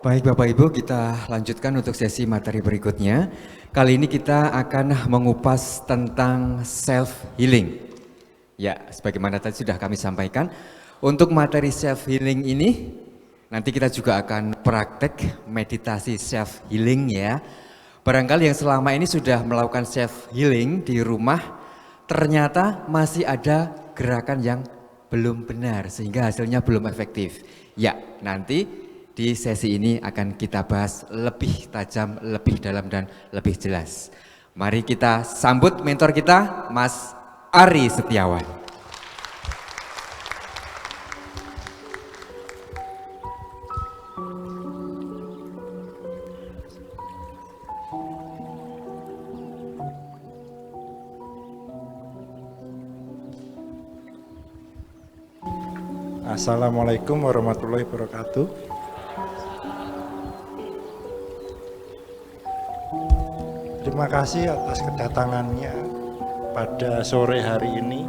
Baik Bapak Ibu, kita lanjutkan untuk sesi materi berikutnya. Kali ini kita akan mengupas tentang self healing. Ya, sebagaimana tadi sudah kami sampaikan, untuk materi self healing ini nanti kita juga akan praktek meditasi self healing ya. Barangkali yang selama ini sudah melakukan self healing di rumah, ternyata masih ada gerakan yang belum benar sehingga hasilnya belum efektif. Ya, nanti di sesi ini akan kita bahas lebih tajam, lebih dalam dan lebih jelas. Mari kita sambut mentor kita, Mas Ari Setiawan. Assalamualaikum warahmatullahi wabarakatuh. Terima kasih atas kedatangannya pada sore hari ini.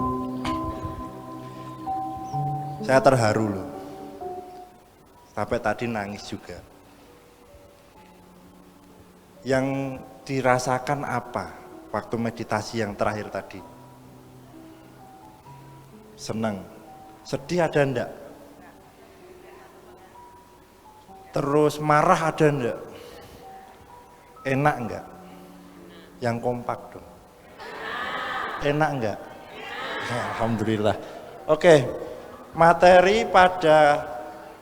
Saya terharu loh. Sampai tadi nangis juga. Yang dirasakan apa waktu meditasi yang terakhir tadi? Senang. Sedih ada enggak? Terus marah ada enggak? Enak enggak? Yang kompak dong. Enak enggak? Alhamdulillah. Oke, materi pada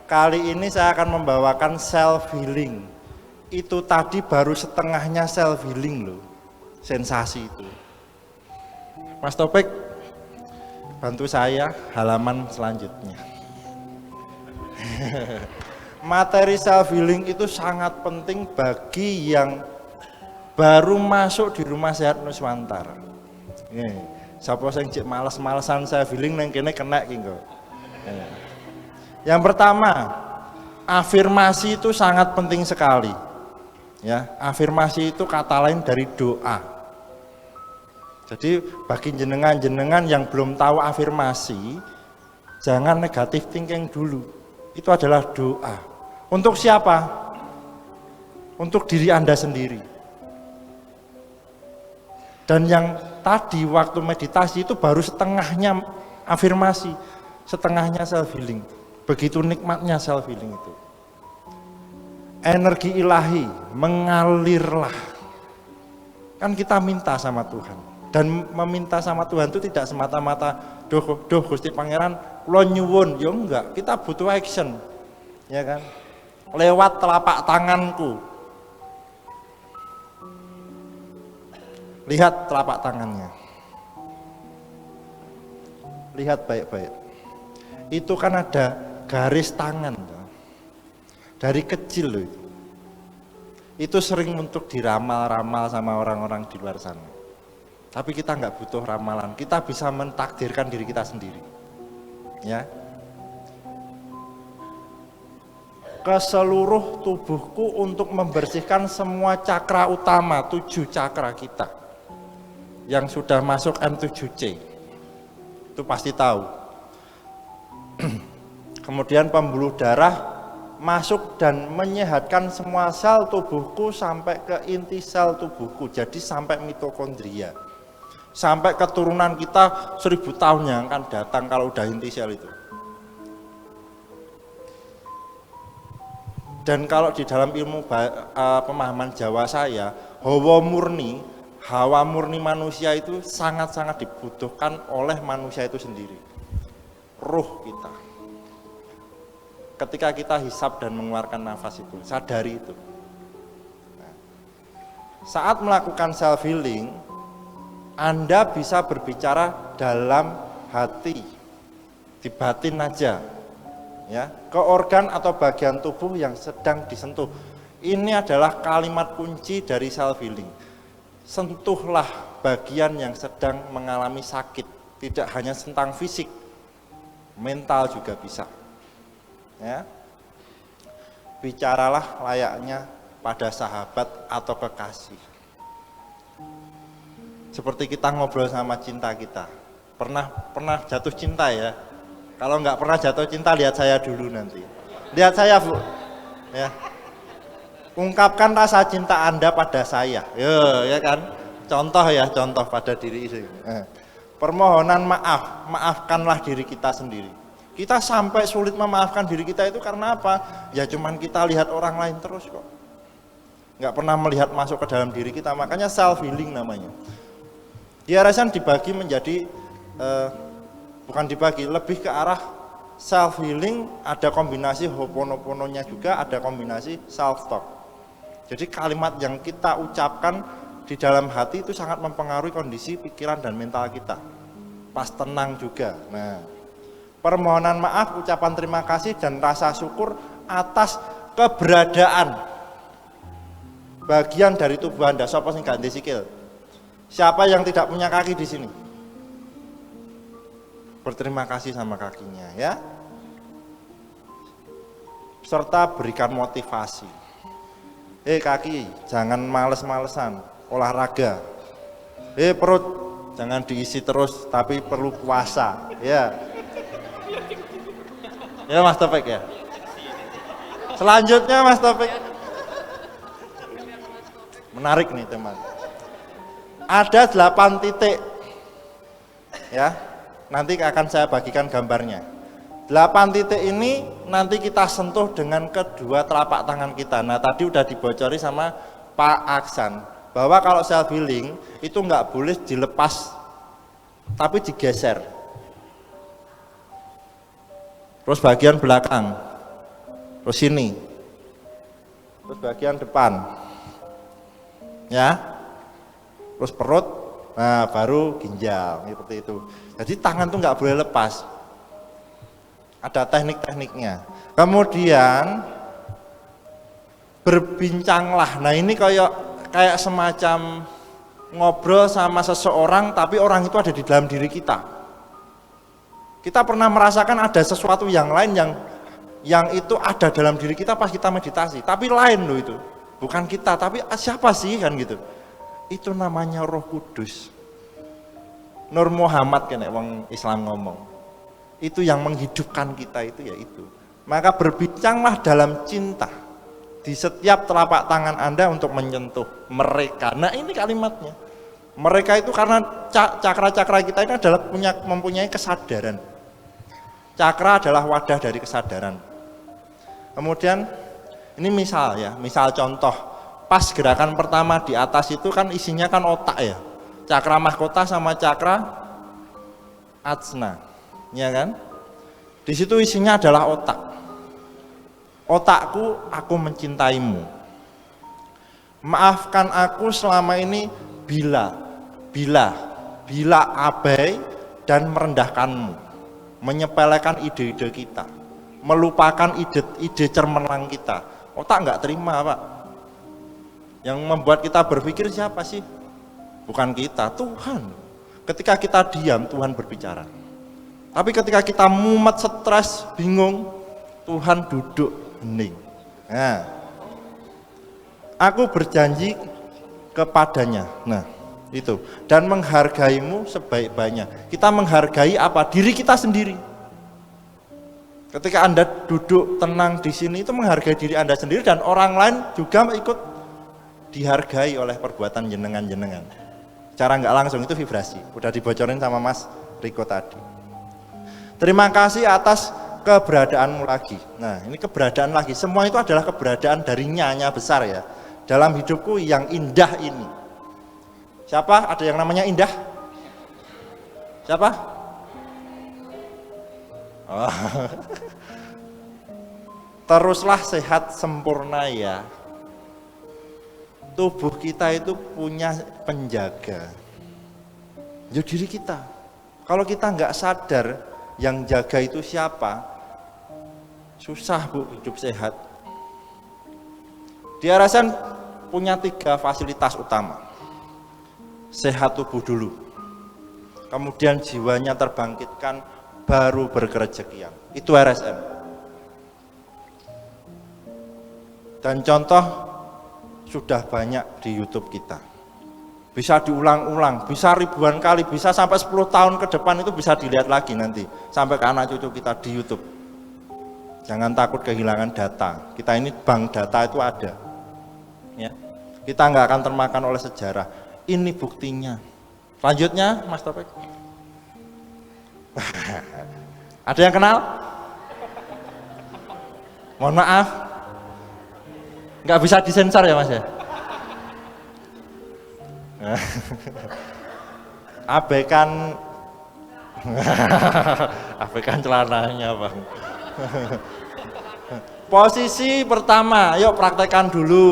kali ini saya akan membawakan self healing. Itu tadi baru setengahnya self healing loh. Sensasi itu. Mas Topik, bantu saya halaman selanjutnya. Materi self healing itu sangat penting bagi yang baru masuk di rumah sehat Nuswantara. Sapa sing cek males-malesan self healing nang kene kena iki kok. Yang pertama, afirmasi itu sangat penting sekali. Ya, afirmasi itu kata lain dari doa. Jadi bagi jenengan-jenengan yang belum tahu afirmasi, jangan negatif thinking dulu. Itu adalah doa. Untuk siapa? Untuk diri Anda sendiri. Dan yang tadi waktu meditasi itu baru setengahnya afirmasi, setengahnya self healing. Begitu nikmatnya self healing itu. Energi ilahi mengalirlah. Kan kita minta sama Tuhan. Dan meminta sama Tuhan itu tidak semata-mata doh Gusti Pangeran kula nyuwun, ya enggak, kita butuh action. Ya kan? Lewat telapak tanganku. Lihat telapak tangannya. Lihat baik-baik. Itu kan ada garis tangan. Dari kecil loh itu. Itu sering untuk diramal-ramal sama orang-orang di luar sana. Tapi kita nggak butuh ramalan, kita bisa mentakdirkan diri kita sendiri. Ya. Ke seluruh tubuhku untuk membersihkan semua cakra utama, 7 cakra kita. Yang sudah masuk M7C. Itu pasti tahu. Kemudian pembuluh darah masuk dan menyehatkan semua sel tubuhku sampai ke inti sel tubuhku, jadi sampai mitokondria. Sampai keturunan kita 1000 tahun yang akan datang kalau udah inti sel itu. Dan kalau di dalam ilmu pemahaman Jawa saya, hawa murni manusia itu sangat-sangat dibutuhkan oleh manusia itu sendiri. Ruh kita. Ketika kita hisap dan mengeluarkan nafas itu, sadari itu. Nah, saat melakukan self healing, Anda bisa berbicara dalam hati, di batin aja, ya, ke organ atau bagian tubuh yang sedang disentuh. Ini adalah kalimat kunci dari self healing. Sentuhlah bagian yang sedang mengalami sakit, tidak hanya tentang fisik, mental juga bisa. Ya. Bicaralah layaknya pada sahabat atau kekasih. Seperti kita ngobrol sama cinta kita. Pernah jatuh cinta ya? Kalau nggak pernah jatuh cinta, lihat saya dulu nanti. Lihat saya, Bu. Ya. Ungkapkan rasa cinta Anda pada saya. Yo, ya kan? Contoh ya, contoh pada diri ini. Permohonan maaf, maafkanlah diri kita sendiri. Kita sampai sulit memaafkan diri kita itu karena apa? Ya cuman kita lihat orang lain terus kok. Nggak pernah melihat masuk ke dalam diri kita, makanya self healing namanya. DRSN dibagi menjadi, bukan dibagi, lebih ke arah self healing, ada kombinasi Ho'oponopononya juga, ada kombinasi self talk. Jadi kalimat yang kita ucapkan di dalam hati itu sangat mempengaruhi kondisi pikiran dan mental kita. Pas tenang juga. Nah, permohonan maaf, ucapan terima kasih dan rasa syukur atas keberadaan bagian dari tubuh Anda. Siapa sing ganti sikil? Siapa yang tidak punya kaki di sini? Berterima kasih sama kakinya ya. Serta berikan motivasi. Kaki, jangan males-malesan, olahraga. Perut, jangan diisi terus, tapi perlu puasa. Ya, ya Mas Taufik ya. Selanjutnya Mas Taufik. Menarik nih teman. Ada 8 titik. Ya, nanti akan saya bagikan gambarnya. 8 titik ini nanti kita sentuh dengan kedua telapak tangan kita. Nah tadi udah dibocori sama Pak Aksan bahwa kalau self healing itu nggak boleh dilepas tapi digeser. Terus bagian belakang, terus sini, terus bagian depan, ya, terus perut, nah baru ginjal seperti itu. Jadi tangan tuh nggak boleh lepas. Ada teknik-tekniknya. Kemudian berbincanglah. Nah ini kayak semacam ngobrol sama seseorang, tapi orang itu ada di dalam diri kita. Kita pernah merasakan ada sesuatu yang lain yang itu ada dalam diri kita pas kita meditasi. Tapi lain loh itu, bukan kita. Tapi siapa sih kan gitu? Itu namanya Roh Kudus. Nur Muhammad kan wong Islam ngomong. Itu yang menghidupkan kita itu ya itu. Maka berbincanglah dalam cinta di setiap telapak tangan Anda untuk menyentuh mereka. Nah ini kalimatnya. Mereka itu karena cakra-cakra kita ini adalah mempunyai kesadaran. Cakra adalah wadah dari kesadaran. Kemudian ini misal ya, misal contoh. Pas gerakan pertama di atas itu kan isinya kan otak ya. Cakra mahkota sama cakra ajna. Ya kan? Di situ isinya adalah otak. Otakku, aku mencintaimu. Maafkan aku selama ini bila abai dan merendahkanmu, menyepelekan ide-ide kita, melupakan ide cemerlang kita. Otak nggak terima Pak. Yang membuat kita berpikir siapa sih? Bukan kita, Tuhan. Ketika kita diam, Tuhan berbicara. Tapi ketika kita mumet, stres, bingung, Tuhan duduk hening. Nah, aku berjanji kepadanya. Nah, itu. Dan menghargaimu sebaik-baiknya. Kita menghargai apa? Diri kita sendiri. Ketika Anda duduk tenang di sini, itu menghargai diri Anda sendiri dan orang lain juga ikut dihargai oleh perbuatan jenengan-jenengan. Cara nggak langsung itu vibrasi. Udah dibocorin sama Mas Riko tadi. Terima kasih atas keberadaanmu lagi. Nah ini keberadaan lagi, semua itu adalah keberadaan dari Nyanya besar ya. Dalam hidupku yang indah ini. Siapa? Ada yang namanya indah? Siapa? Oh. Teruslah sehat sempurna ya. Tubuh kita itu punya penjaga. Itu diri kita. Kalau kita nggak sadar yang jaga itu siapa, susah Bu hidup sehat. DRSN punya 3 fasilitas utama. Sehat tubuh dulu, kemudian jiwanya terbangkitkan, baru berkerejekian. Itu RSN. Dan contoh sudah banyak di YouTube kita. Bisa diulang-ulang, bisa ribuan kali, bisa sampai 10 tahun ke depan itu bisa dilihat lagi nanti. Sampai ke anak cucu kita di YouTube. Jangan takut kehilangan data. Kita ini bank data itu ada. Kita nggak akan termakan oleh sejarah. Ini buktinya. Selanjutnya, Mas Topik. Ada yang kenal? Mohon maaf. Nggak bisa disensor ya Mas ya? Abaikan abaikan celananya Bang. Posisi pertama, yuk praktekkan dulu.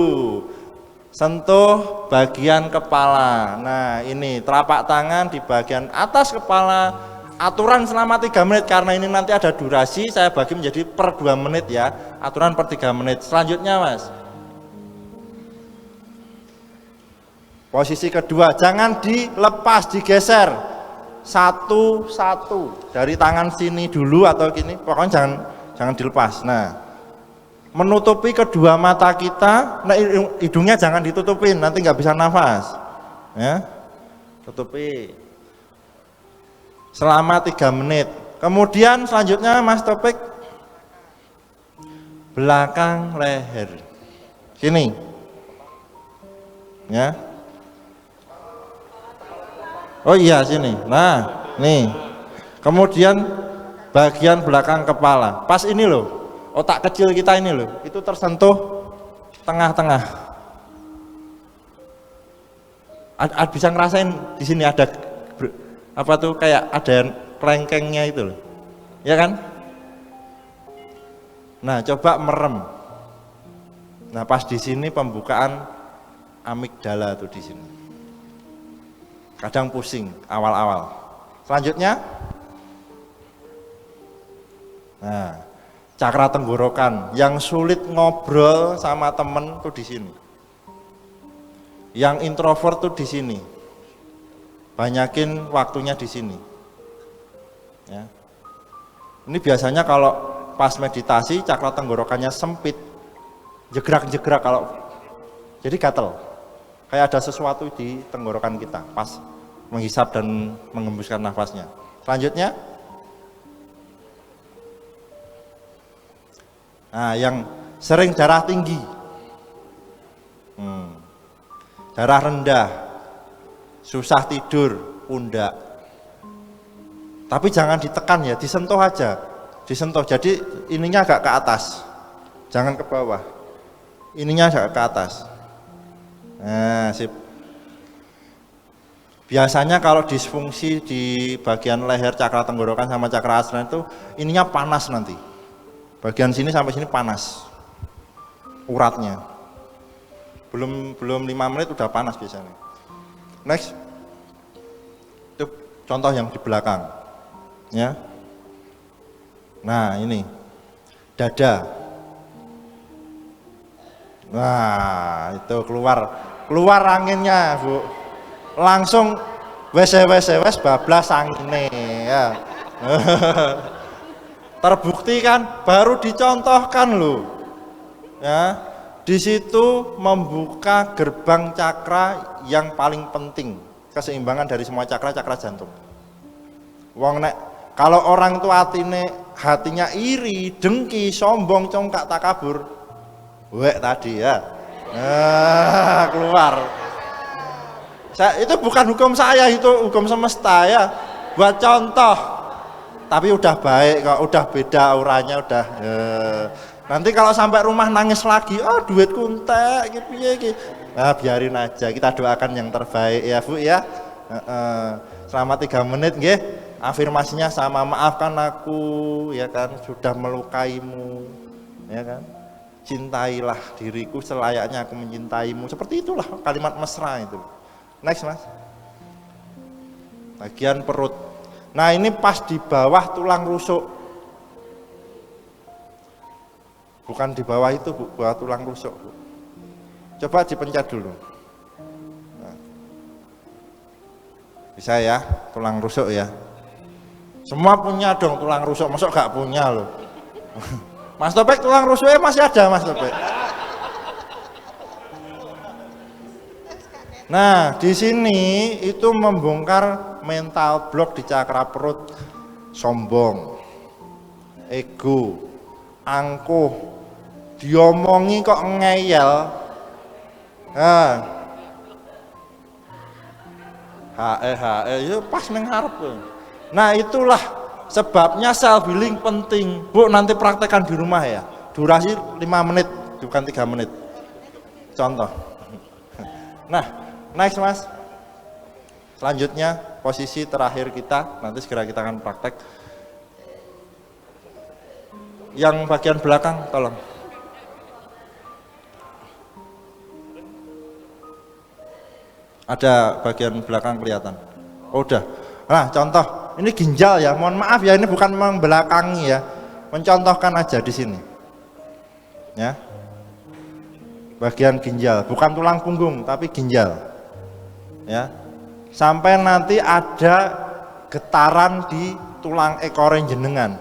Sentuh bagian kepala. Nah ini telapak tangan di bagian atas kepala. Aturan selama 3 menit, karena ini nanti ada durasi, saya bagi menjadi per 2 menit ya. Aturan per 3 menit. Selanjutnya Mas. Posisi kedua, jangan dilepas, digeser. Satu-satu. Dari tangan sini dulu atau gini, pokoknya jangan dilepas. Nah, menutupi kedua mata kita. Nah, hidungnya jangan ditutupin, nanti nggak bisa nafas. Ya, tutupi. Selama 3 menit. Kemudian selanjutnya Mas Topik, belakang leher. Sini. Ya. Oh iya sini. Nah, nih. Kemudian bagian belakang kepala. Pas ini loh. Otak kecil kita ini loh. Itu tersentuh tengah-tengah. Bisa ngerasain di sini ada apa tuh, kayak ada kelengkengnya itu loh. Ya kan? Nah, coba merem. Nah, pas di sini pembukaan amigdala tuh di sini. Kadang pusing awal-awal. Selanjutnya, nah, cakra tenggorokan. Yang sulit ngobrol sama temen tuh di sini. Yang introvert tuh di sini. Banyakin waktunya di sini. Ya. Ini biasanya kalau pas meditasi cakra tenggorokannya sempit, jegrak-jegrak kalau, jadi gatel. Kayak ada sesuatu di tenggorokan kita pas menghisap dan mengembuskan nafasnya. Selanjutnya, nah yang sering darah tinggi, darah rendah, susah tidur, pundak. Tapi jangan ditekan ya, disentuh aja, disentuh. Jadi ininya agak ke atas, jangan ke bawah. Ininya agak ke atas. Nah, sip. Biasanya kalau disfungsi di bagian leher, cakra tenggorokan sama cakra asrana itu ininya panas nanti. Bagian sini sampai sini panas. Uratnya. Belum 5 menit udah panas biasanya. Next. Itu contoh yang di belakang. Ya. Nah, ini. Dada. Nah, itu keluar anginnya, Bu. Langsung wes bablas angine ya. Terbukti kan, baru dicontohkan loh. Ya. Di situ membuka gerbang cakra yang paling penting, keseimbangan dari semua cakra jantung. Wong nek kalau orang itu hatinya iri, dengki, sombong, congkak, takabur, wek tadi ya. Nah, keluar. Itu bukan hukum saya, itu hukum semesta ya. Buat contoh. Tapi udah baik kok, udah beda auranya udah. Nanti kalau sampai rumah nangis lagi, oh duitku entek gitu. Nah, biarin aja, kita doakan yang terbaik ya Bu ya. Selama 3 menit nggih, afirmasinya sama, maafkan aku ya kan, sudah melukaimu ya kan. Cintailah diriku selayaknya aku mencintaimu. Seperti itulah kalimat mesra itu. Next Mas. Bagian perut. Nah ini pas di bawah tulang rusuk. Bukan di bawah itu Bu, bawah tulang rusuk Bu. Coba dipencet dulu. Nah. Bisa ya, tulang rusuk ya. Semua punya dong tulang rusuk, masuk gak punya loh. Mas Topik tulang rusuknya masih ada Mas Topik. Nah, di sini itu membongkar mental block di cakra perut, sombong, ego, angkuh, diomongi kok ngeyel, Nah, HE ya pas neng harap. Nah itulah sebabnya self healing penting. Bu nanti praktekkan di rumah ya. Durasi 5 menit bukan 3 menit. Contoh. Nah, next Mas. Selanjutnya posisi terakhir kita, nanti segera kita akan praktek. Yang bagian belakang tolong. Ada bagian belakang kelihatan. Oh, udah. Nah, contoh. Ini ginjal ya. Mohon maaf ya, ini bukan membelakangi ya. Mencontohkan aja di sini. Ya. Bagian ginjal, bukan tulang punggung, tapi ginjal. Ya. Sampai nanti ada getaran di tulang ekor jenengan.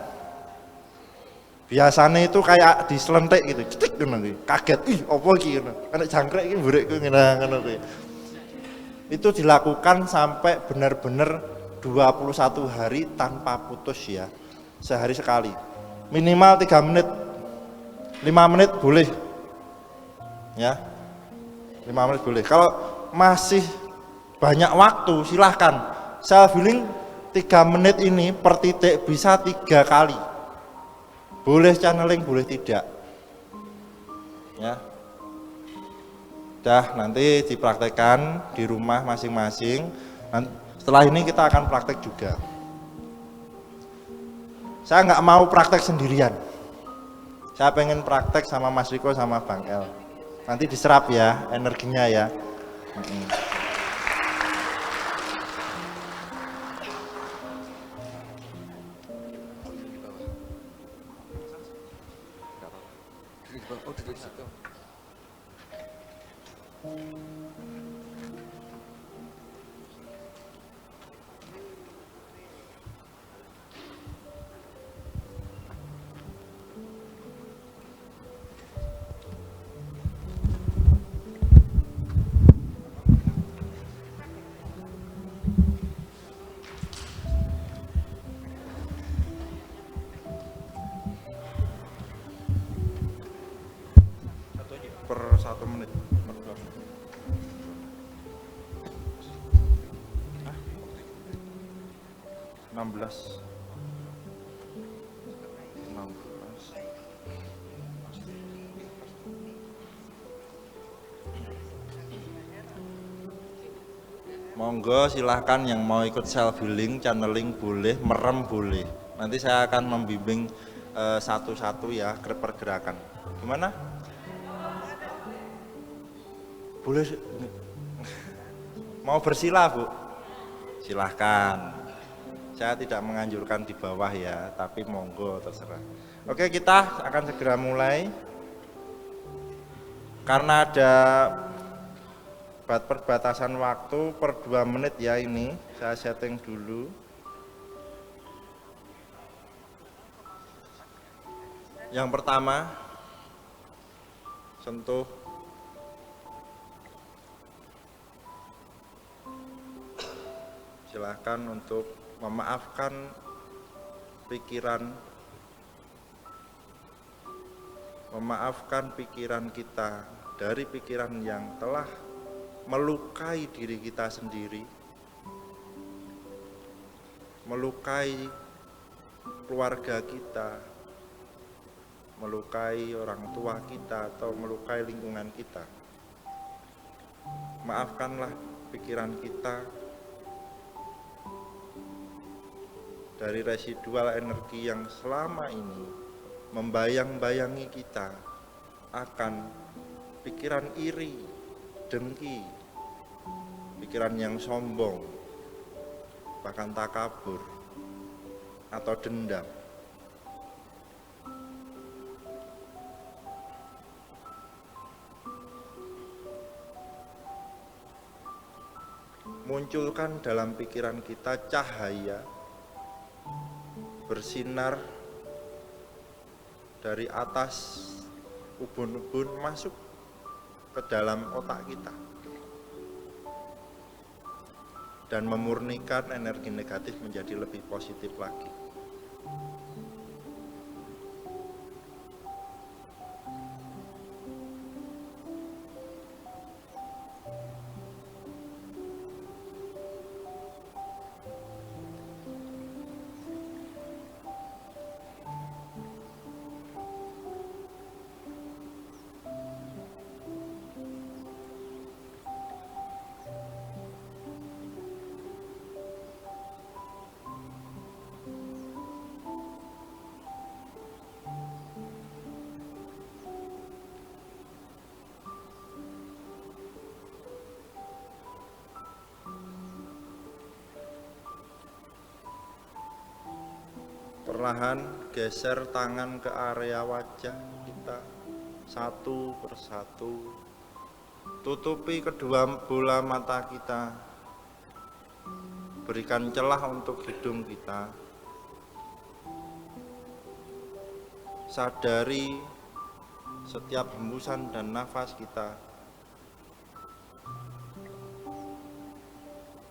Biasanya itu kayak diselentik gitu, cetik nanti. Kaget, ih apa iki ngono. Ana jangkrik iki mburek ngono kuwi. Itu dilakukan sampai benar-benar 21 hari tanpa putus ya, sehari sekali, minimal 3 menit, 5 menit boleh ya, 5 menit boleh. Kalau masih banyak waktu silahkan self healing 3 menit ini per titik bisa 3 kali, boleh channeling boleh tidak ya. Nanti dipraktekkan di rumah masing-masing. Setelah ini kita akan praktek juga. Saya nggak mau praktek sendirian. Saya pengen praktek sama Mas Riko sama Bang El. Nanti diserap ya energinya ya. Per 1 menit. 16. Monggo silahkan yang mau ikut self healing, channeling boleh, merem boleh. Nanti saya akan membimbing satu-satu ya pergerakan. Gimana? Boleh. Mau bersila Bu? Silahkan. Saya tidak menganjurkan di bawah ya, tapi monggo terserah. Oke, kita akan segera mulai. Karena ada perbatasan waktu per 2 menit ya, ini saya setting dulu. Yang pertama, sentuh silahkan untuk memaafkan pikiran kita dari pikiran yang telah melukai diri kita sendiri, melukai keluarga kita, melukai orang tua kita, atau melukai lingkungan kita. Maafkanlah pikiran kita dari residual energi yang selama ini membayang-bayangi kita akan pikiran iri, dengki, pikiran yang sombong, bahkan takabur atau dendam. Munculkan dalam pikiran kita cahaya bersinar dari atas ubun-ubun masuk ke dalam otak kita dan memurnikan energi negatif menjadi lebih positif lagi. Perlahan geser tangan ke area wajah kita satu persatu. Tutupi kedua bola mata kita. Berikan celah untuk hidung kita. Sadari setiap hembusan dan nafas kita.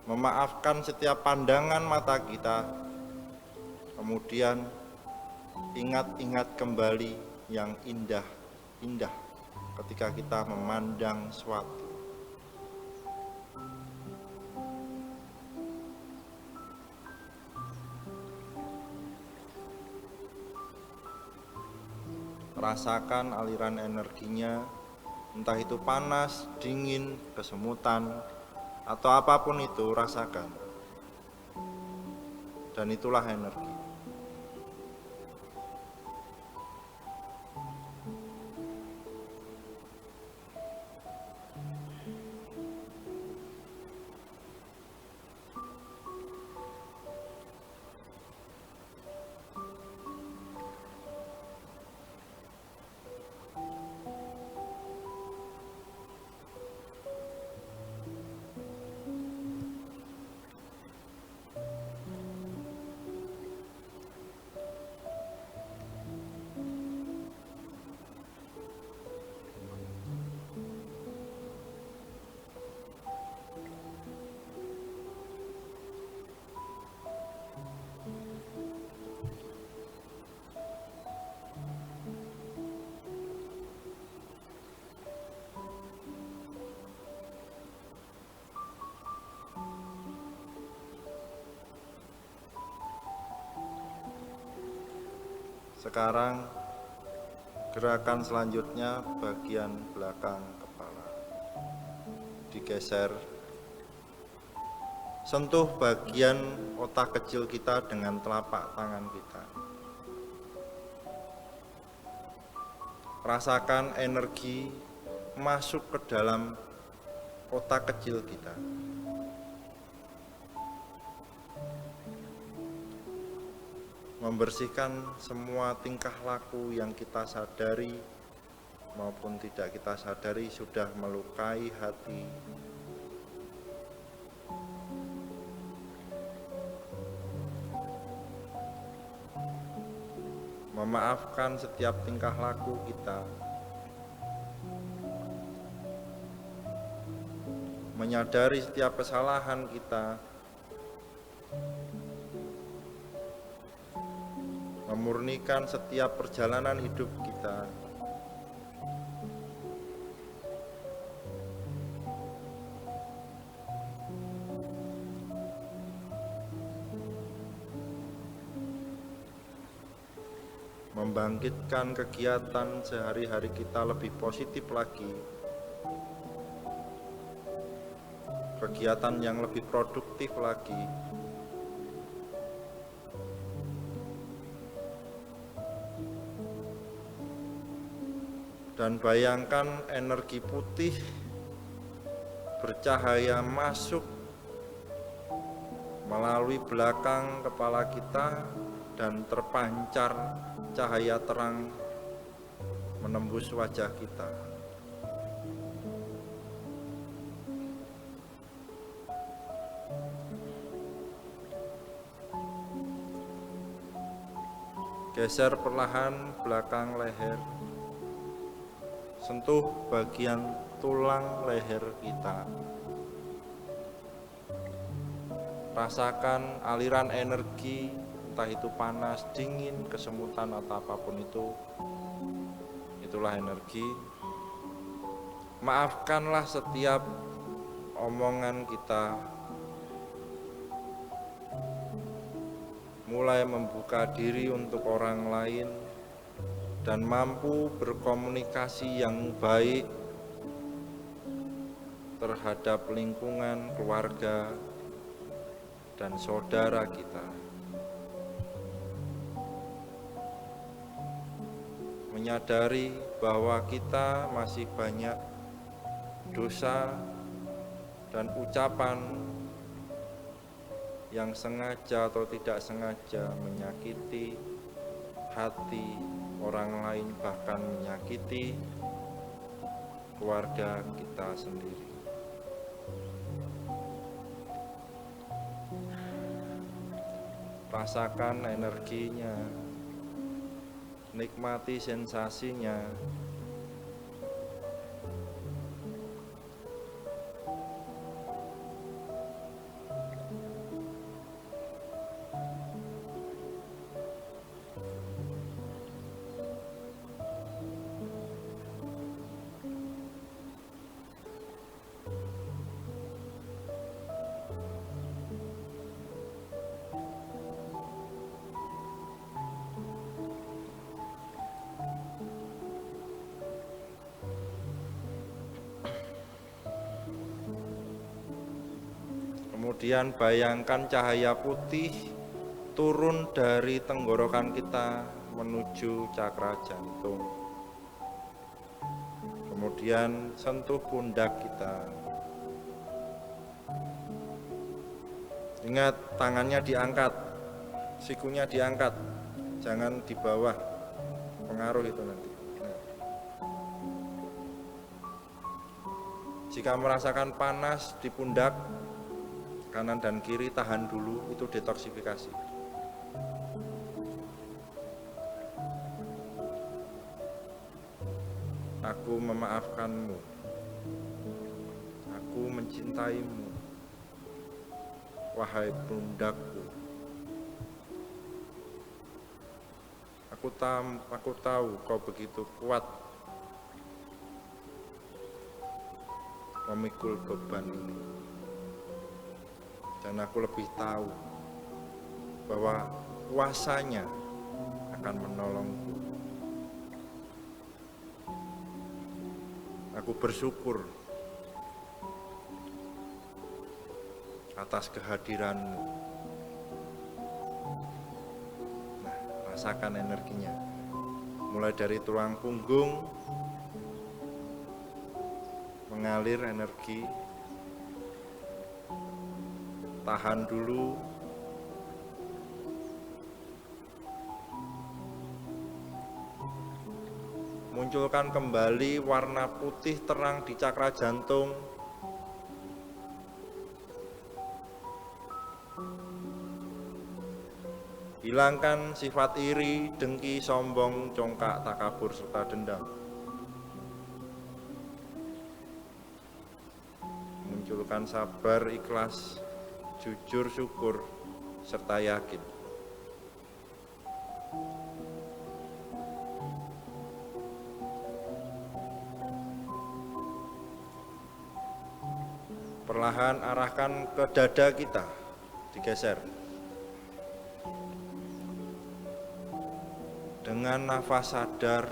Memaafkan setiap pandangan mata kita. Kemudian ingat-ingat kembali yang indah-indah ketika kita memandang suatu. Rasakan aliran energinya, entah itu panas, dingin, kesemutan, atau apapun itu, rasakan. Dan itulah energi. Sekarang gerakan selanjutnya bagian belakang kepala. Digeser. Sentuh bagian otak kecil kita dengan telapak tangan kita. Rasakan energi masuk ke dalam otak kecil kita. Membersihkan semua tingkah laku yang kita sadari maupun tidak kita sadari sudah melukai hati. Memaafkan setiap tingkah laku kita. Menyadari setiap kesalahan kita. Memurnikan setiap perjalanan hidup kita. Membangkitkan kegiatan sehari-hari kita lebih positif lagi. Kegiatan yang lebih produktif lagi. Dan bayangkan energi putih bercahaya masuk melalui belakang kepala kita dan terpancar cahaya terang menembus wajah kita. Geser perlahan belakang leher. Sentuh bagian tulang leher kita. Rasakan aliran energi, entah itu panas, dingin, kesemutan, atau apapun itu. Itulah energi. Maafkanlah setiap omongan kita. Mulai membuka diri untuk orang lain. Dan mampu berkomunikasi yang baik terhadap lingkungan, keluarga, dan saudara kita. Menyadari bahwa kita masih banyak dosa dan ucapan yang sengaja atau tidak sengaja menyakiti hati orang lain, bahkan menyakiti keluarga kita sendiri. Rasakan energinya, nikmati sensasinya. Kemudian bayangkan cahaya putih turun dari tenggorokan kita menuju cakra jantung. Kemudian sentuh pundak kita. Ingat, tangannya diangkat, sikunya diangkat, jangan di bawah, pengaruh itu nanti. Jika merasakan panas di pundak kanan dan kiri, tahan dulu, itu detoksifikasi. Aku memaafkanmu, aku mencintaimu, wahai pundakku. Aku tahu kau begitu kuat memikul beban ini. Dan aku lebih tahu bahwa kuasanya akan menolongku. Aku bersyukur atas kehadiranmu. Nah, rasakan energinya. Mulai dari tulang punggung, mengalir energi. Tahan dulu. Munculkan kembali warna putih terang di cakra jantung. Hilangkan sifat iri, dengki, sombong, congkak, takabur, serta dendam. Munculkan sabar, ikhlas, jujur, syukur, serta yakin. Perlahan arahkan ke dada kita, digeser. Dengan nafas sadar,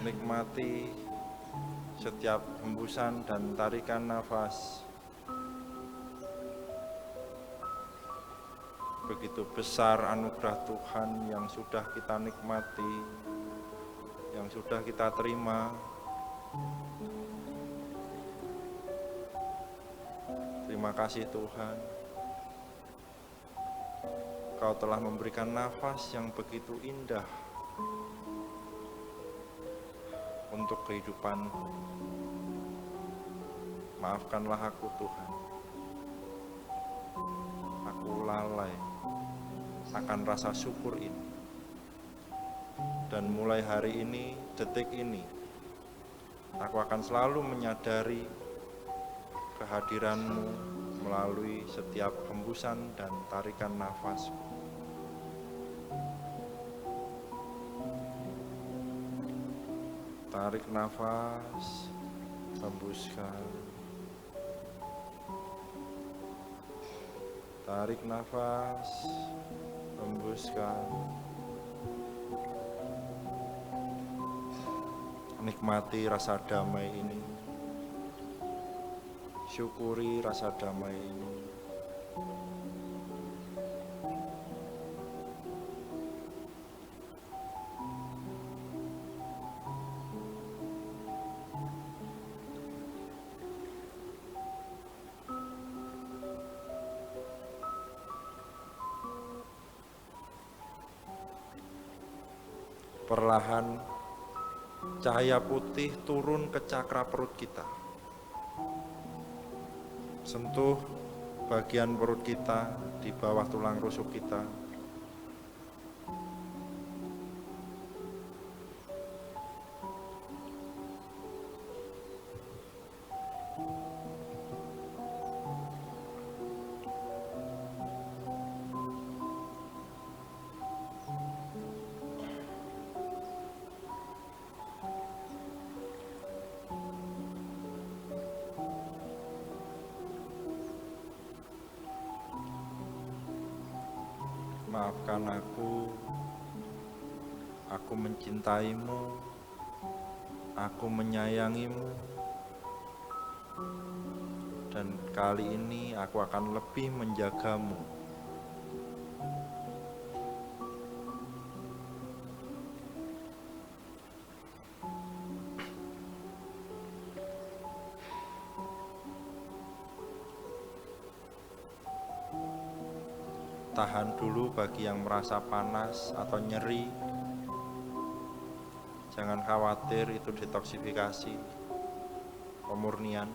nikmati setiap hembusan dan tarikan nafas. Begitu besar anugerah Tuhan yang sudah kita nikmati, yang sudah kita terima. Terima kasih Tuhan, Kau telah memberikan nafas yang begitu indah untuk kehidupanku. Maafkanlah aku Tuhan, aku lalai akan rasa syukur ini. Dan mulai hari ini, detik ini, aku akan selalu menyadari kehadiranmu melalui setiap hembusan dan tarikan nafas. Tarik nafas, hembuskan. Tarik nafas, hembuskan. Nikmati rasa damai ini. Syukuri rasa damai ini. Perlahan cahaya putih turun ke cakra perut kita. Sentuh bagian perut kita di bawah tulang rusuk kita. Maafkan aku mencintaimu, aku menyayangimu, dan kali ini aku akan lebih menjagamu. Tahan dulu bagi yang merasa panas atau nyeri. Jangan khawatir, itu detoksifikasi, pemurnian.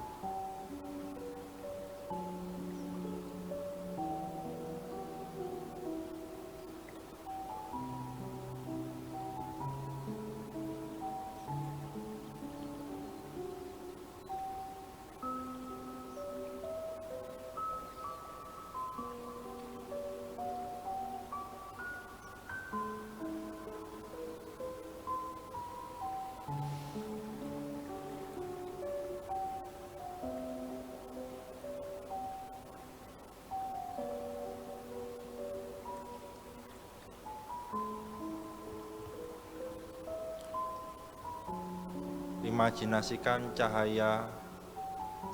Imajinasikan cahaya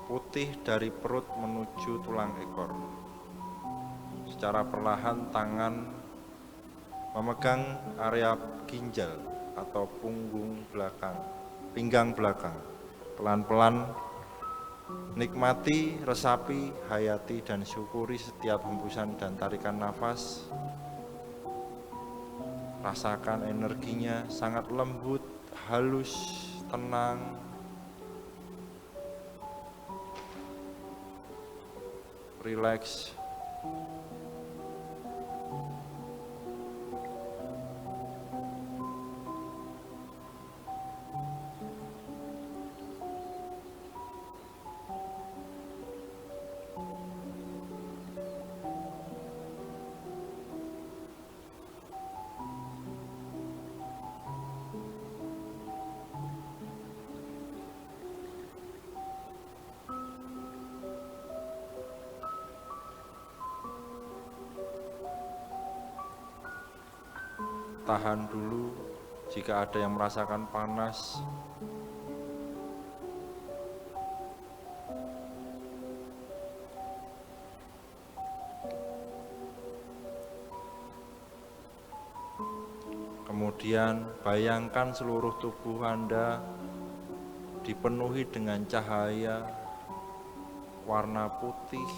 putih dari perut menuju tulang ekor. Secara perlahan tangan memegang area ginjal atau punggung belakang, pinggang belakang. Pelan-pelan nikmati, resapi, hayati, dan syukuri setiap hembusan dan tarikan nafas. Rasakan energinya sangat lembut, halus, tenang. Rileks. Tahan dulu jika ada yang merasakan panas. Kemudian bayangkan seluruh tubuh Anda dipenuhi dengan cahaya warna putih.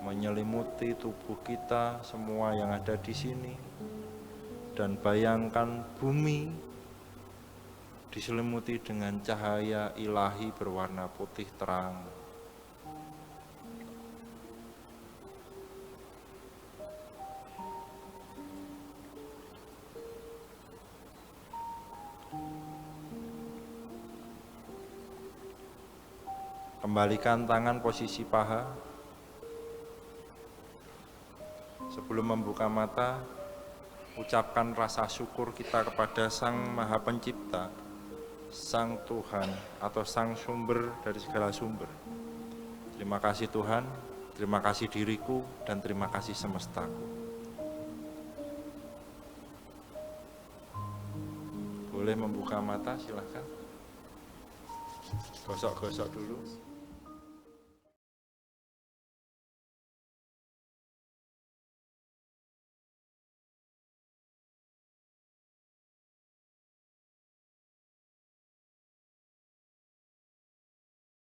Menyelimuti tubuh kita, semua yang ada di sini. Dan bayangkan bumi diselimuti dengan cahaya ilahi berwarna putih terang. Kembalikan tangan posisi paha. Sebelum membuka mata, ucapkan rasa syukur kita kepada Sang Maha Pencipta, Sang Tuhan atau Sang Sumber dari segala sumber. Terima kasih Tuhan, terima kasih diriku, dan terima kasih semestaku. Boleh membuka mata, silakan. Gosok-gosok dulu.